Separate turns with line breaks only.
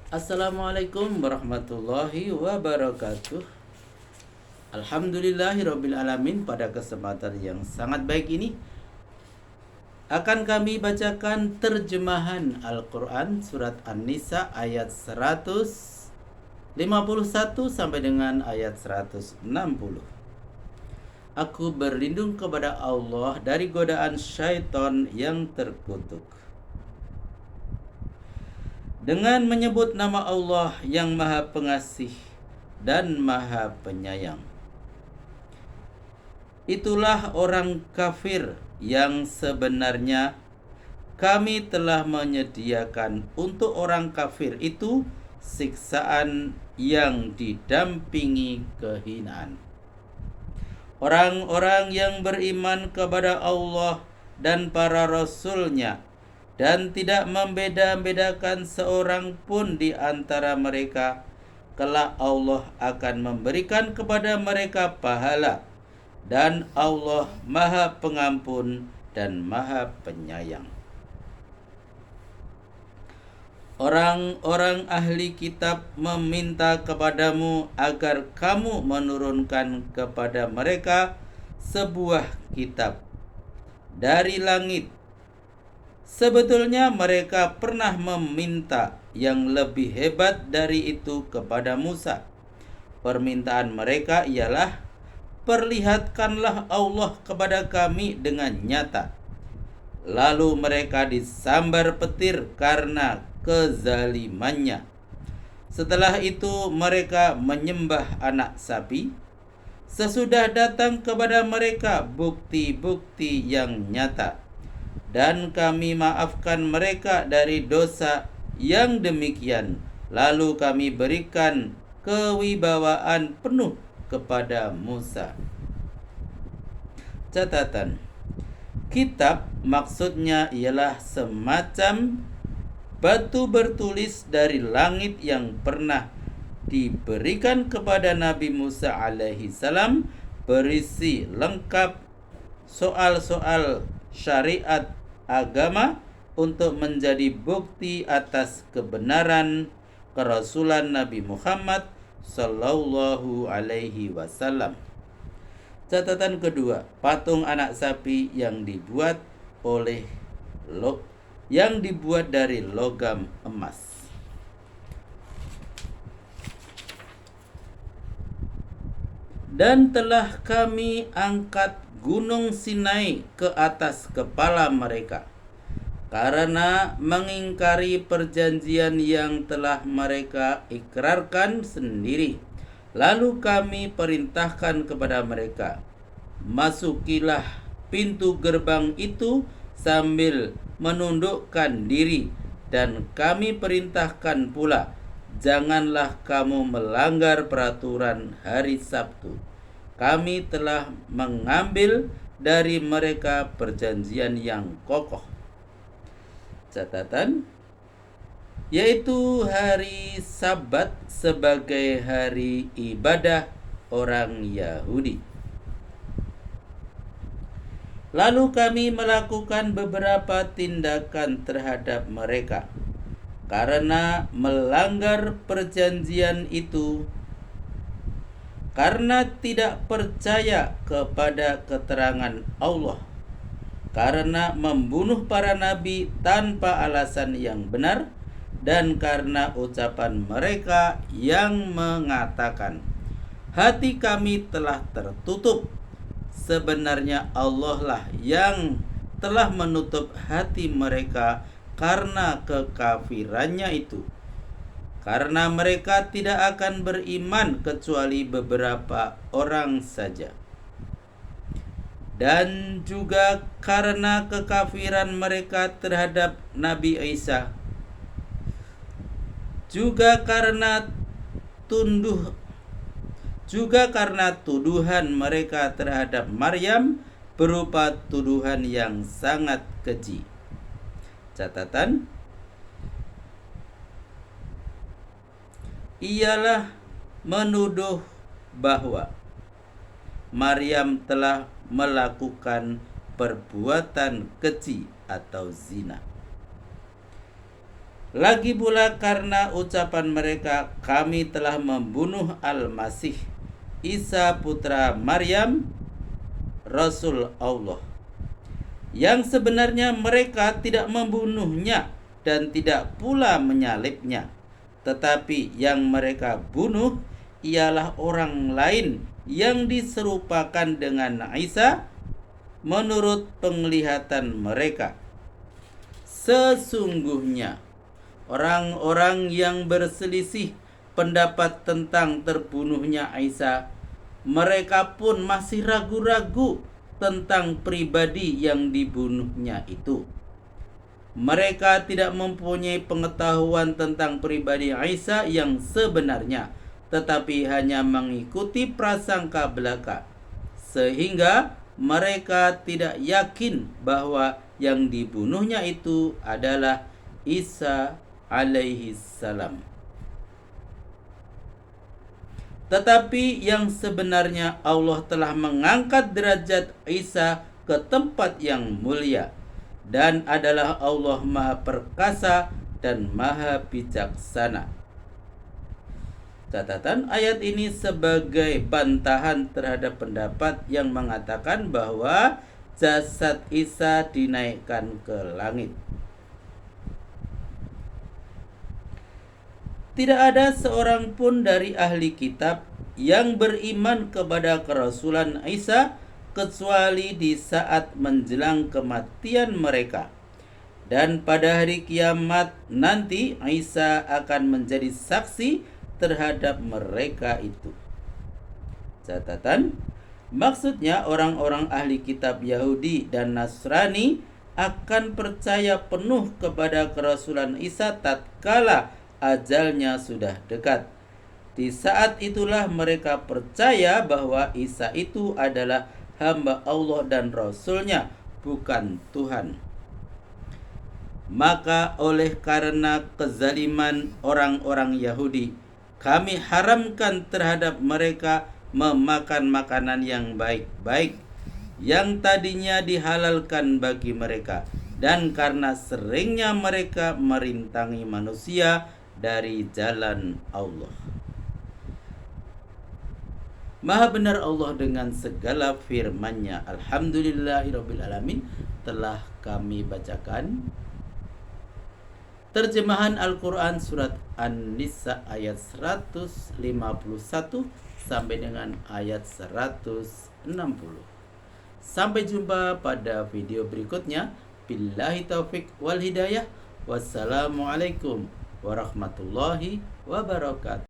Assalamualaikum warahmatullahi wabarakatuh. Alhamdulillahirabbil alamin. Pada kesempatan yang sangat baik ini akan kami bacakan terjemahan Al-Qur'an surat An-Nisa ayat 151 sampai dengan ayat 160. Aku berlindung kepada Allah dari godaan syaitan yang terkutuk. Dengan menyebut nama Allah yang Maha Pengasih dan Maha Penyayang. Itulah orang kafir yang sebenarnya kami telah menyediakan untuk orang kafir itu siksaan yang didampingi kehinaan. Orang-orang yang beriman kepada Allah dan para rasul-Nya dan tidak membeda-bedakan seorang pun di antara mereka, kelak Allah akan memberikan kepada mereka pahala, dan Allah Maha Pengampun dan Maha Penyayang. Orang-orang ahli kitab meminta kepadamu agar kamu menurunkan kepada mereka sebuah kitab dari langit. Sebetulnya mereka pernah meminta yang lebih hebat dari itu kepada Musa. Permintaan mereka ialah, perlihatkanlah Allah kepada kami dengan nyata. Lalu mereka disambar petir karena kezalimannya. Setelah itu mereka menyembah anak sapi. Sesudah datang kepada mereka bukti-bukti yang nyata, dan kami maafkan mereka dari dosa yang demikian. Lalu kami berikan kewibawaan penuh kepada Musa. Catatan: kitab maksudnya ialah semacam batu bertulis dari langit yang pernah diberikan kepada Nabi Musa alaihi salam, berisi lengkap soal-soal syariat agama untuk menjadi bukti atas kebenaran kerasulan Nabi Muhammad sallallahu alaihi wasallam. Catatan kedua, patung anak sapi yang dibuat dari logam emas. Dan telah kami angkat gunung Sinai ke atas kepala mereka, karena mengingkari perjanjian yang telah mereka ikrarkan sendiri. Lalu kami perintahkan kepada mereka, masukilah pintu gerbang itu sambil menundukkan diri, dan kami perintahkan pula, janganlah kamu melanggar peraturan hari Sabtu. Kami telah mengambil dari mereka perjanjian yang kokoh. Catatan: yaitu hari Sabat sebagai hari ibadah orang Yahudi. Lalu kami melakukan beberapa tindakan terhadap mereka karena melanggar perjanjian itu, karena tidak percaya kepada keterangan Allah, karena membunuh para nabi tanpa alasan yang benar, dan karena ucapan mereka yang mengatakan, hati kami telah tertutup. Sebenarnya Allah lah yang telah menutup hati mereka karena kekafirannya itu, karena mereka tidak akan beriman kecuali beberapa orang saja, dan juga karena kekafiran mereka terhadap Nabi Isa, juga karena tuduhan mereka terhadap Maryam berupa tuduhan yang sangat keji. Catatan: ialah menuduh bahwa Maryam telah melakukan perbuatan keji atau zina. Lagi pula karena ucapan mereka, kami telah membunuh Al-Masih Isa putra Maryam, Rasul Allah. Yang sebenarnya mereka tidak membunuhnya dan tidak pula menyalibnya, tetapi yang mereka bunuh ialah orang lain yang diserupakan dengan Isa menurut penglihatan mereka. Sesungguhnya orang-orang yang berselisih pendapat tentang terbunuhnya Isa, mereka pun masih ragu-ragu tentang pribadi yang dibunuhnya itu. Mereka tidak mempunyai pengetahuan tentang pribadi Isa yang sebenarnya, tetapi hanya mengikuti prasangka belaka, sehingga mereka tidak yakin bahwa yang dibunuhnya itu adalah Isa alaihi salam. Tetapi yang sebenarnya Allah telah mengangkat derajat Isa ke tempat yang mulia, dan adalah Allah Maha Perkasa dan Maha Bijaksana. Catatan, ayat ini sebagai bantahan terhadap pendapat yang mengatakan bahwa jasad Isa dinaikkan ke langit. Tidak ada seorang pun dari ahli kitab yang beriman kepada kerasulan Isa kecuali di saat menjelang kematian mereka. Dan pada hari kiamat nanti Isa akan menjadi saksi terhadap mereka itu. Catatan, maksudnya orang-orang ahli kitab Yahudi dan Nasrani akan percaya penuh kepada kerasulan Isa tatkala ajalnya sudah dekat. Di saat itulah mereka percaya bahwa Isa itu adalah hamba Allah dan Rasul-Nya, bukan Tuhan. Maka oleh karena kezaliman orang-orang Yahudi, kami haramkan terhadap mereka memakan makanan yang baik-baik yang tadinya dihalalkan bagi mereka, dan karena seringnya mereka merintangi manusia dari jalan Allah. Maha benar Allah dengan segala firman-Nya. Alhamdulillahirabbil alamin. Telah kami bacakan terjemahan Al-Quran surat An-Nisa ayat 151 sampai dengan ayat 160. Sampai jumpa pada video berikutnya. Billahi taufik wal hidayah. Wassalamualaikum warahmatullahi wabarakatuh.